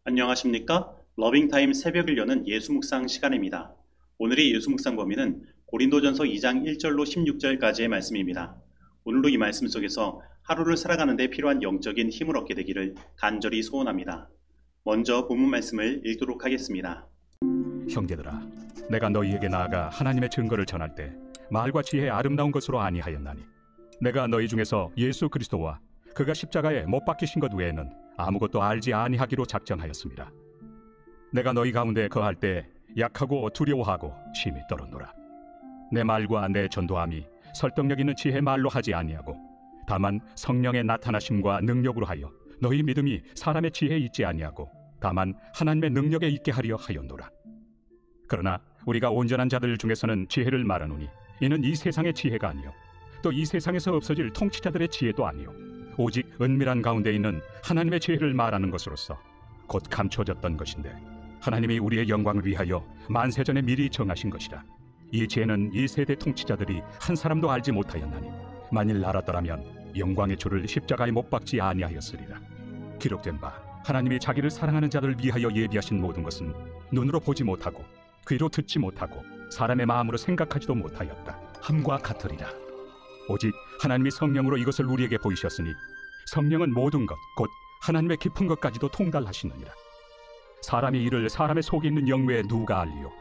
안녕하십니까? 러빙타임 새벽을 여는 예수묵상 시간입니다. 오늘의 예수묵상 범위는 고린도전서 2장 1절로 16절까지의 말씀입니다. 오늘도 이 말씀 속에서 하루를 살아가는 데 필요한 영적인 힘을 얻게 되기를 간절히 소원합니다. 먼저 본문 말씀을 읽도록 하겠습니다. 형제들아, 내가 너희에게 나아가 하나님의 증거를 전할 때 말과 지혜의 아름다운 것으로 아니하였나니 내가 너희 중에서 예수 그리스도와 그가 십자가에 못 박히신 것 외에는 아무것도 알지 아니하기로 작정하였습니다. 내가 너희 가운데 거할 때 약하고 두려워하고 심히 떨었노라. 내 말과 내 전도함이 설득력 있는 지혜 말로 하지 아니하고 다만 성령의 나타나심과 능력으로 하여 너희 믿음이 사람의 지혜에 있지 아니하고 다만 하나님의 능력에 있게 하려 하였노라. 그러나 우리가 온전한 자들 중에서는 지혜를 말하노니 이는 이 세상의 지혜가 아니요 또 이 세상에서 없어질 통치자들의 지혜도 아니요 오직 은밀한 가운데 있는 하나님의 지혜를 말하는 것으로서 곧 감춰졌던 것인데 하나님이 우리의 영광을 위하여 만세전에 미리 정하신 것이라. 이 지혜는 이 세대 통치자들이 한 사람도 알지 못하였나니 만일 알았더라면 영광의 주를 십자가에 못 박지 아니하였으리라. 기록된 바 하나님이 자기를 사랑하는 자들을 위하여 예비하신 모든 것은 눈으로 보지 못하고 귀로 듣지 못하고 사람의 마음으로 생각하지도 못하였다 함과 같으리라. 오직 하나님이 성령으로 이것을 우리에게 보이셨으니 성령은 모든 것 곧 하나님의 깊은 것까지도 통달하시느니라. 사람의 일을 사람의 속에 있는 영 외에 누가 알리요?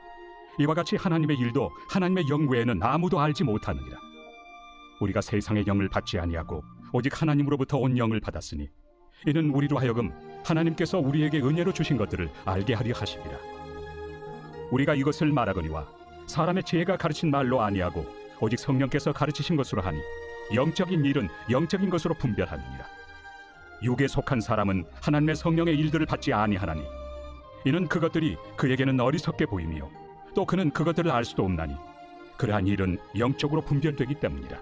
이와 같이 하나님의 일도 하나님의 영 외에는 아무도 알지 못하느니라. 우리가 세상의 영을 받지 아니하고 오직 하나님으로부터 온 영을 받았으니 이는 우리로 하여금 하나님께서 우리에게 은혜로 주신 것들을 알게 하려 하심이라. 우리가 이것을 말하거니와 사람의 지혜가 가르친 말로 아니하고 오직 성령께서 가르치신 것으로 하니 영적인 일은 영적인 것으로 분별하느니라. 육에 속한 사람은 하나님의 성령의 일들을 받지 아니하나니 이는 그것들이 그에게는 어리석게 보이며 또 그는 그것들을 알 수도 없나니 그러한 일은 영적으로 분별되기 때문이라.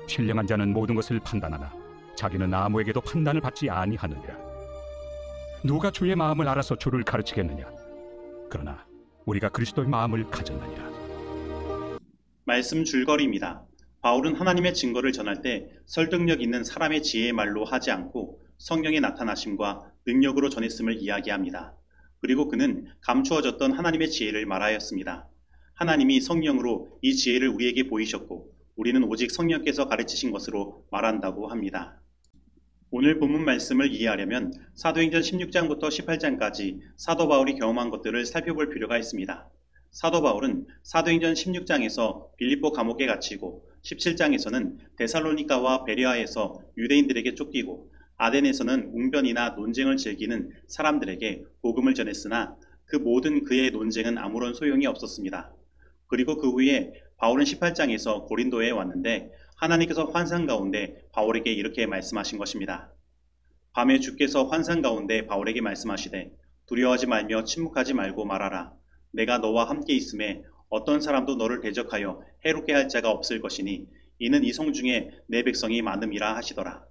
신령한 자는 모든 것을 판단하나 자기는 아무에게도 판단을 받지 아니하느니라. 누가 주의 마음을 알아서 주를 가르치겠느냐? 그러나 우리가 그리스도의 마음을 가졌느니라. 말씀 줄거리입니다. 바울은 하나님의 증거를 전할 때 설득력 있는 사람의 지혜의 말로 하지 않고 성령의 나타나심과 능력으로 전했음을 이야기합니다. 그리고 그는 감추어졌던 하나님의 지혜를 말하였습니다. 하나님이 성령으로 이 지혜를 우리에게 보이셨고 우리는 오직 성령께서 가르치신 것으로 말한다고 합니다. 오늘 본문 말씀을 이해하려면 사도행전 16장부터 18장까지 사도 바울이 경험한 것들을 살펴볼 필요가 있습니다. 사도 바울은 사도행전 16장에서 빌립보 감옥에 갇히고 17장에서는 데살로니가와 베레아에서 유대인들에게 쫓기고 아덴에서는 웅변이나 논쟁을 즐기는 사람들에게 복음을 전했으나 그 모든 그의 논쟁은 아무런 소용이 없었습니다. 그리고 그 후에 바울은 18장에서 고린도에 왔는데 하나님께서 환상 가운데 바울에게 이렇게 말씀하신 것입니다. 밤에 주께서 환상 가운데 바울에게 말씀하시되 두려워하지 말며 침묵하지 말고 말하라. 내가 너와 함께 있음에 어떤 사람도 너를 대적하여 해롭게 할 자가 없을 것이니 이는 이 성 중에 내 백성이 많음이라 하시더라.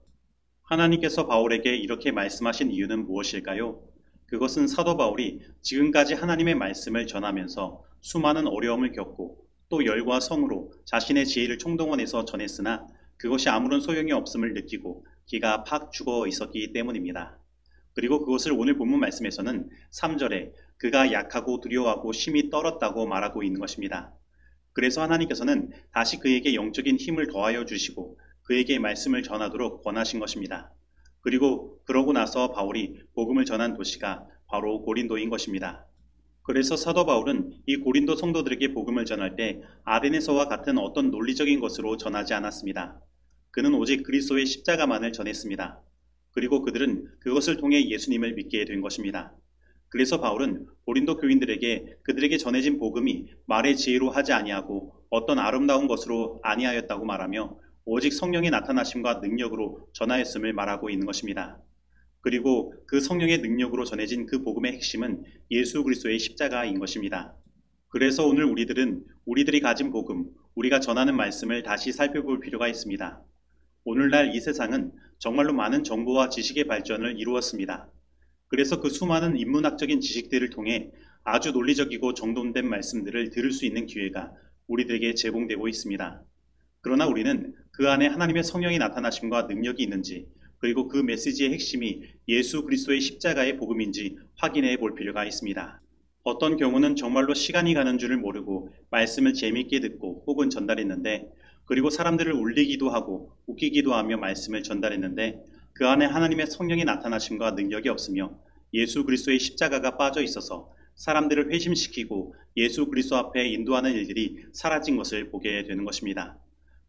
하나님께서 바울에게 이렇게 말씀하신 이유는 무엇일까요? 그것은 사도 바울이 지금까지 하나님의 말씀을 전하면서 수많은 어려움을 겪고 또 열과 성으로 자신의 지혜를 총동원해서 전했으나 그것이 아무런 소용이 없음을 느끼고 기가 팍 죽어 있었기 때문입니다. 그리고 그것을 오늘 본문 말씀에서는 3절에 그가 약하고 두려워하고 심히 떨었다고 말하고 있는 것입니다. 그래서 하나님께서는 다시 그에게 영적인 힘을 더하여 주시고 그에게 말씀을 전하도록 권하신 것입니다. 그리고 그러고 나서 바울이 복음을 전한 도시가 바로 고린도인 것입니다. 그래서 사도 바울은 이 고린도 성도들에게 복음을 전할 때 아덴에서와 같은 어떤 논리적인 것으로 전하지 않았습니다. 그는 오직 그리스도의 십자가만을 전했습니다. 그리고 그들은 그것을 통해 예수님을 믿게 된 것입니다. 그래서 바울은 고린도 교인들에게 그들에게 전해진 복음이 말의 지혜로 하지 아니하고 어떤 아름다운 것으로 아니하였다고 말하며 오직 성령의 나타나심과 능력으로 전하였음을 말하고 있는 것입니다. 그리고 그 성령의 능력으로 전해진 그 복음의 핵심은 예수 그리스도의 십자가인 것입니다. 그래서 오늘 우리들은 우리들이 가진 복음, 우리가 전하는 말씀을 다시 살펴볼 필요가 있습니다. 오늘날 이 세상은 정말로 많은 정보와 지식의 발전을 이루었습니다. 그래서 그 수많은 인문학적인 지식들을 통해 아주 논리적이고 정돈된 말씀들을 들을 수 있는 기회가 우리들에게 제공되고 있습니다. 그러나 우리는 그 안에 하나님의 성령이 나타나심과 능력이 있는지 그리고 그 메시지의 핵심이 예수 그리스도의 십자가의 복음인지 확인해 볼 필요가 있습니다. 어떤 경우는 정말로 시간이 가는 줄을 모르고 말씀을 재미있게 듣고 혹은 전달했는데, 그리고 사람들을 울리기도 하고 웃기기도 하며 말씀을 전달했는데 그 안에 하나님의 성령의 나타나심과 능력이 없으며 예수 그리스도의 십자가가 빠져 있어서 사람들을 회심시키고 예수 그리스도 앞에 인도하는 일들이 사라진 것을 보게 되는 것입니다.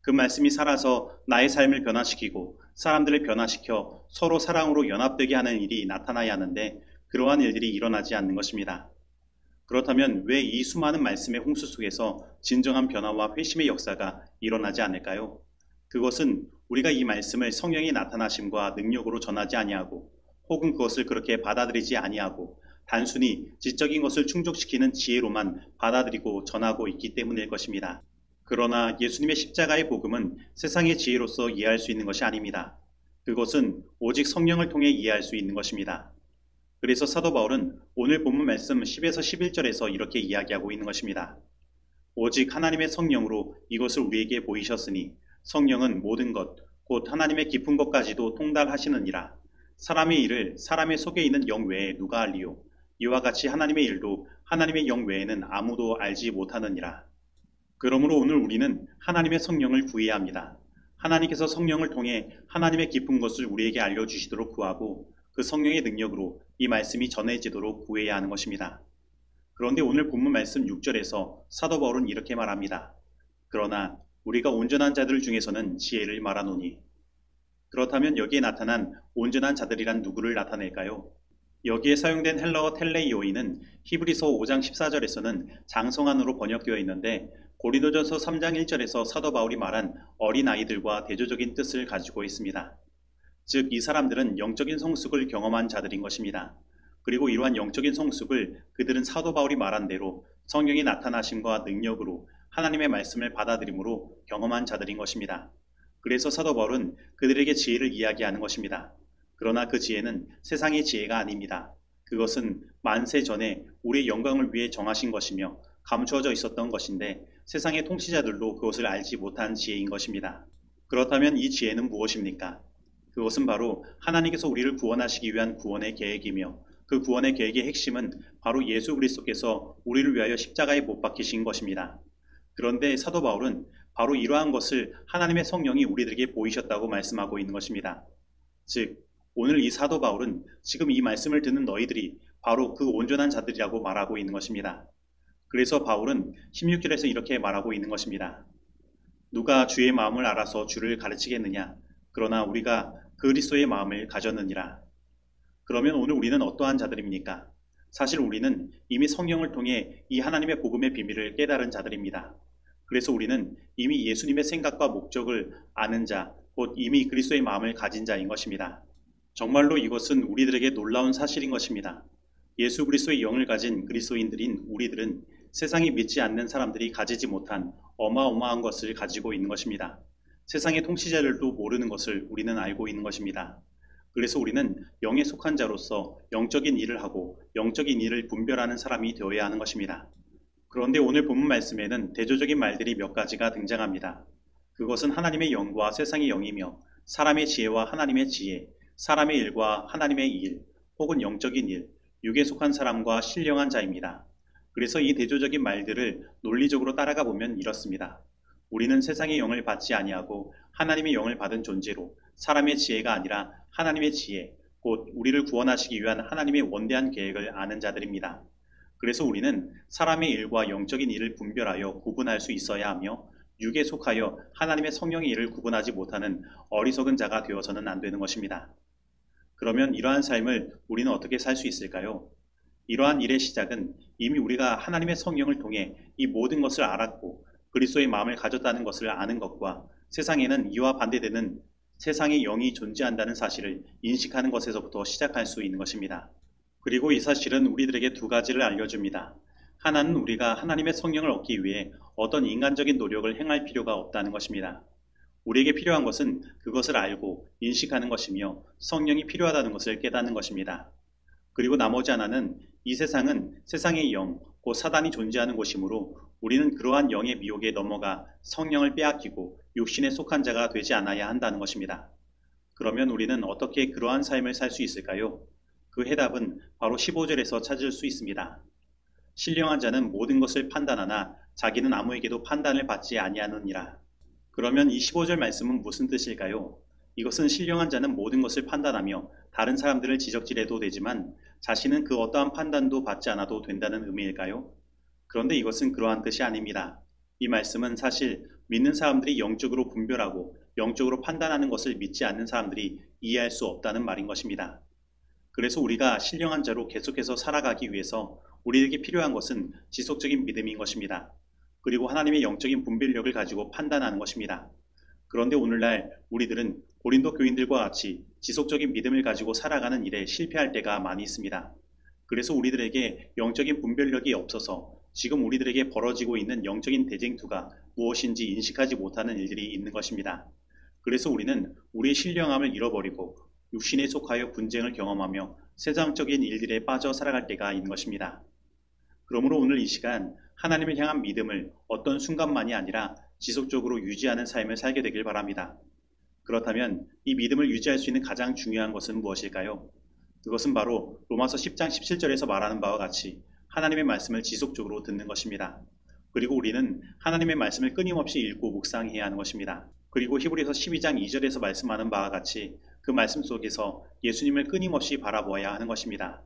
그 말씀이 살아서 나의 삶을 변화시키고 사람들을 변화시켜 서로 사랑으로 연합되게 하는 일이 나타나야 하는데 그러한 일들이 일어나지 않는 것입니다. 그렇다면 왜 이 수많은 말씀의 홍수 속에서 진정한 변화와 회심의 역사가 일어나지 않을까요? 그것은 우리가 이 말씀을 성령의 나타나심과 능력으로 전하지 아니하고 혹은 그것을 그렇게 받아들이지 아니하고 단순히 지적인 것을 충족시키는 지혜로만 받아들이고 전하고 있기 때문일 것입니다. 그러나 예수님의 십자가의 복음은 세상의 지혜로서 이해할 수 있는 것이 아닙니다. 그것은 오직 성령을 통해 이해할 수 있는 것입니다. 그래서 사도 바울은 오늘 본문 말씀 10에서 11절에서 이렇게 이야기하고 있는 것입니다. 오직 하나님의 성령으로 이것을 우리에게 보이셨으니 성령은 모든 것, 곧 하나님의 깊은 것까지도 통달하시느니라. 사람의 일을 사람의 속에 있는 영 외에 누가 알리요? 이와 같이 하나님의 일도 하나님의 영 외에는 아무도 알지 못하느니라. 그러므로 오늘 우리는 하나님의 성령을 구해야 합니다. 하나님께서 성령을 통해 하나님의 깊은 것을 우리에게 알려주시도록 구하고 그 성령의 능력으로 이 말씀이 전해지도록 구해야 하는 것입니다. 그런데 오늘 본문 말씀 6절에서 사도 바울은 이렇게 말합니다. 그러나 우리가 온전한 자들 중에서는 지혜를 말하노니. 그렇다면 여기에 나타난 온전한 자들이란 누구를 나타낼까요? 여기에 사용된 헬라어 텔레이오이는 히브리서 5장 14절에서는 장성한으로 번역되어 있는데 고린도전서 3장 1절에서 사도 바울이 말한 어린아이들과 대조적인 뜻을 가지고 있습니다. 즉 이 사람들은 영적인 성숙을 경험한 자들인 것입니다. 그리고 이러한 영적인 성숙을 그들은 사도 바울이 말한 대로 성령의 나타나심과 능력으로 하나님의 말씀을 받아들임으로 경험한 자들인 것입니다. 그래서 사도 바울은 그들에게 지혜를 이야기하는 것입니다. 그러나 그 지혜는 세상의 지혜가 아닙니다. 그것은 만세 전에 우리의 영광을 위해 정하신 것이며 감추어져 있었던 것인데 세상의 통치자들도 그것을 알지 못한 지혜인 것입니다. 그렇다면 이 지혜는 무엇입니까? 그것은 바로 하나님께서 우리를 구원하시기 위한 구원의 계획이며 그 구원의 계획의 핵심은 바로 예수 그리스도께서 우리를 위하여 십자가에 못 박히신 것입니다. 그런데 사도 바울은 바로 이러한 것을 하나님의 성령이 우리들에게 보이셨다고 말씀하고 있는 것입니다. 즉 오늘 이 사도 바울은 지금 이 말씀을 듣는 너희들이 바로 그 온전한 자들이라고 말하고 있는 것입니다. 그래서 바울은 16절에서 이렇게 말하고 있는 것입니다. 누가 주의 마음을 알아서 주를 가르치겠느냐? 그러나 우리가 그리스도의 마음을 가졌느니라. 그러면 오늘 우리는 어떠한 자들입니까? 사실 우리는 이미 성령을 통해 이 하나님의 복음의 비밀을 깨달은 자들입니다. 그래서 우리는 이미 예수님의 생각과 목적을 아는 자, 곧 이미 그리스도의 마음을 가진 자인 것입니다. 정말로 이것은 우리들에게 놀라운 사실인 것입니다. 예수 그리스도의 영을 가진 그리스도인들인 우리들은 세상이 믿지 않는 사람들이 가지지 못한 어마어마한 것을 가지고 있는 것입니다. 세상의 통치자들도 모르는 것을 우리는 알고 있는 것입니다. 그래서 우리는 영에 속한 자로서 영적인 일을 하고 영적인 일을 분별하는 사람이 되어야 하는 것입니다. 그런데 오늘 본문 말씀에는 대조적인 말들이 몇 가지가 등장합니다. 그것은 하나님의 영과 세상의 영이며 사람의 지혜와 하나님의 지혜, 사람의 일과 하나님의 일, 혹은 영적인 일, 육에 속한 사람과 신령한 자입니다. 그래서 이 대조적인 말들을 논리적으로 따라가 보면 이렇습니다. 우리는 세상의 영을 받지 아니하고 하나님의 영을 받은 존재로 사람의 지혜가 아니라 하나님의 지혜, 곧 우리를 구원하시기 위한 하나님의 원대한 계획을 아는 자들입니다. 그래서 우리는 사람의 일과 영적인 일을 분별하여 구분할 수 있어야 하며 육에 속하여 하나님의 성령의 일을 구분하지 못하는 어리석은 자가 되어서는 안 되는 것입니다. 그러면 이러한 삶을 우리는 어떻게 살 수 있을까요? 이러한 일의 시작은 이미 우리가 하나님의 성령을 통해 이 모든 것을 알았고 그리스도의 마음을 가졌다는 것을 아는 것과 세상에는 이와 반대되는 세상의 영이 존재한다는 사실을 인식하는 것에서부터 시작할 수 있는 것입니다. 그리고 이 사실은 우리들에게 두 가지를 알려줍니다. 하나는 우리가 하나님의 성령을 얻기 위해 어떤 인간적인 노력을 행할 필요가 없다는 것입니다. 우리에게 필요한 것은 그것을 알고 인식하는 것이며 성령이 필요하다는 것을 깨닫는 것입니다. 그리고 나머지 하나는 이 세상은 세상의 영, 곧 사단이 존재하는 곳이므로 우리는 그러한 영의 미혹에 넘어가 성령을 빼앗기고 육신에 속한 자가 되지 않아야 한다는 것입니다. 그러면 우리는 어떻게 그러한 삶을 살 수 있을까요? 그 해답은 바로 15절에서 찾을 수 있습니다. 신령한 자는 모든 것을 판단하나 자기는 아무에게도 판단을 받지 아니하느니라. 그러면 이 15절 말씀은 무슨 뜻일까요? 이것은 신령한 자는 모든 것을 판단하며 다른 사람들을 지적질해도 되지만 자신은 그 어떠한 판단도 받지 않아도 된다는 의미일까요? 그런데 이것은 그러한 뜻이 아닙니다. 이 말씀은 사실 믿는 사람들이 영적으로 분별하고 영적으로 판단하는 것을 믿지 않는 사람들이 이해할 수 없다는 말인 것입니다. 그래서 우리가 신령한 자로 계속해서 살아가기 위해서 우리에게 필요한 것은 지속적인 믿음인 것입니다. 그리고 하나님의 영적인 분별력을 가지고 판단하는 것입니다. 그런데 오늘날 우리들은 고린도 교인들과 같이 지속적인 믿음을 가지고 살아가는 일에 실패할 때가 많이 있습니다. 그래서 우리들에게 영적인 분별력이 없어서 지금 우리들에게 벌어지고 있는 영적인 대쟁투가 무엇인지 인식하지 못하는 일들이 있는 것입니다. 그래서 우리는 우리의 신령함을 잃어버리고 육신에 속하여 분쟁을 경험하며 세상적인 일들에 빠져 살아갈 때가 있는 것입니다. 그러므로 오늘 이 시간 하나님을 향한 믿음을 어떤 순간만이 아니라 지속적으로 유지하는 삶을 살게 되길 바랍니다. 그렇다면 이 믿음을 유지할 수 있는 가장 중요한 것은 무엇일까요? 그것은 바로 로마서 10장 17절에서 말하는 바와 같이 하나님의 말씀을 지속적으로 듣는 것입니다. 그리고 우리는 하나님의 말씀을 끊임없이 읽고 묵상해야 하는 것입니다. 그리고 히브리서 12장 2절에서 말씀하는 바와 같이 그 말씀 속에서 예수님을 끊임없이 바라보아야 하는 것입니다.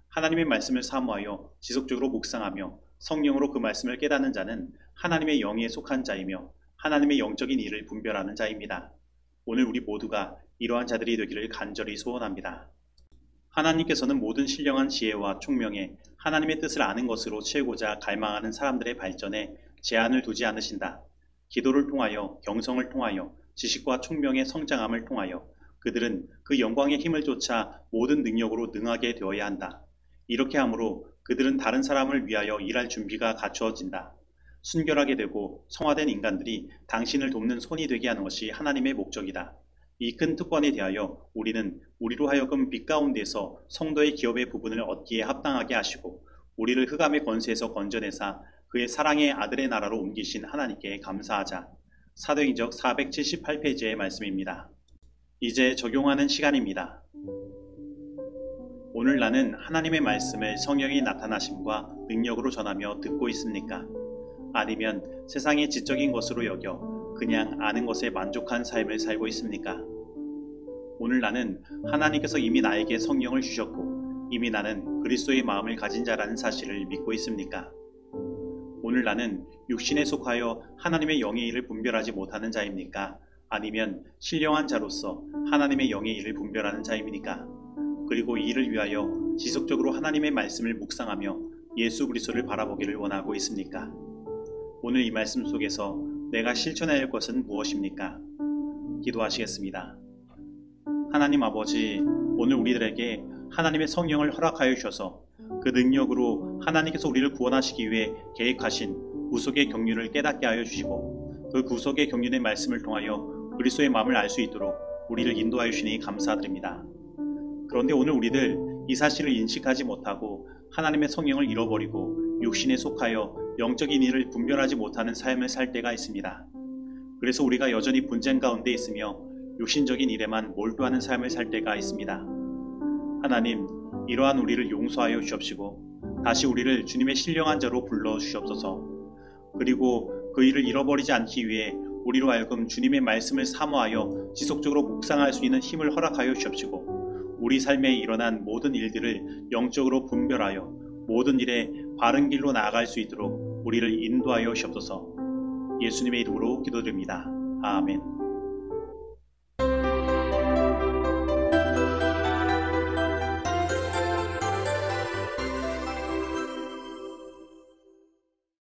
하나님의 말씀을 사모하여 지속적으로 묵상하며 성령으로 그 말씀을 깨닫는 자는 하나님의 영에 속한 자이며 하나님의 영적인 일을 분별하는 자입니다. 오늘 우리 모두가 이러한 자들이 되기를 간절히 소원합니다. 하나님께서는 모든 신령한 지혜와 총명에 하나님의 뜻을 아는 것으로 채우고자 갈망하는 사람들의 발전에 제한을 두지 않으신다. 기도를 통하여 경성을 통하여 지식과 총명의 성장함을 통하여 그들은 그 영광의 힘을 쫓아 모든 능력으로 능하게 되어야 한다. 이렇게 함으로 그들은 다른 사람을 위하여 일할 준비가 갖추어진다. 순결하게 되고 성화된 인간들이 당신을 돕는 손이 되게 하는 것이 하나님의 목적이다. 이 큰 특권에 대하여 우리는 우리로 하여금 빛 가운데서 성도의 기업의 부분을 얻기에 합당하게 하시고 우리를 흑암의 권세에서 건져내사 그의 사랑의 아들의 나라로 옮기신 하나님께 감사하자. 사도행적 478페이지의 말씀입니다. 이제 적용하는 시간입니다. 오늘 나는 하나님의 말씀을 성령이 나타나심과 능력으로 전하며 듣고 있습니까? 아니면 세상의 지적인 것으로 여겨 그냥 아는 것에 만족한 삶을 살고 있습니까? 오늘 나는 하나님께서 이미 나에게 성령을 주셨고 이미 나는 그리스도의 마음을 가진 자라는 사실을 믿고 있습니까? 오늘 나는 육신에 속하여 하나님의 영의 일을 분별하지 못하는 자입니까? 아니면 신령한 자로서 하나님의 영의 일을 분별하는 자입니까? 그리고 이 일을 위하여 지속적으로 하나님의 말씀을 묵상하며 예수 그리스도를 바라보기를 원하고 있습니까? 오늘 이 말씀 속에서 내가 실천해야 할 것은 무엇입니까? 기도하시겠습니다. 하나님 아버지, 오늘 우리들에게 하나님의 성령을 허락하여 주셔서 그 능력으로 하나님께서 우리를 구원하시기 위해 계획하신 구속의 경륜을 깨닫게 하여 주시고 그 구속의 경륜의 말씀을 통하여 그리스도의 마음을 알 수 있도록 우리를 인도하여 주시니 감사드립니다. 그런데 오늘 우리들 이 사실을 인식하지 못하고 하나님의 성령을 잃어버리고 육신에 속하여 영적인 일을 분별하지 못하는 삶을 살 때가 있습니다. 그래서 우리가 여전히 분쟁 가운데 있으며 육신적인 일에만 몰두하는 삶을 살 때가 있습니다. 하나님, 이러한 우리를 용서하여 주옵시고 다시 우리를 주님의 신령한 자로 불러 주시옵소서. 그리고 그 일을 잃어버리지 않기 위해 우리로 하여금 주님의 말씀을 사모하여 지속적으로 묵상할 수 있는 힘을 허락하여 주옵시고 우리 삶에 일어난 모든 일들을 영적으로 분별하여 모든 일에 바른 길로 나아갈 수 있도록 우리를 인도하여 주옵소서. 예수님의 이름으로 기도드립니다. 아멘.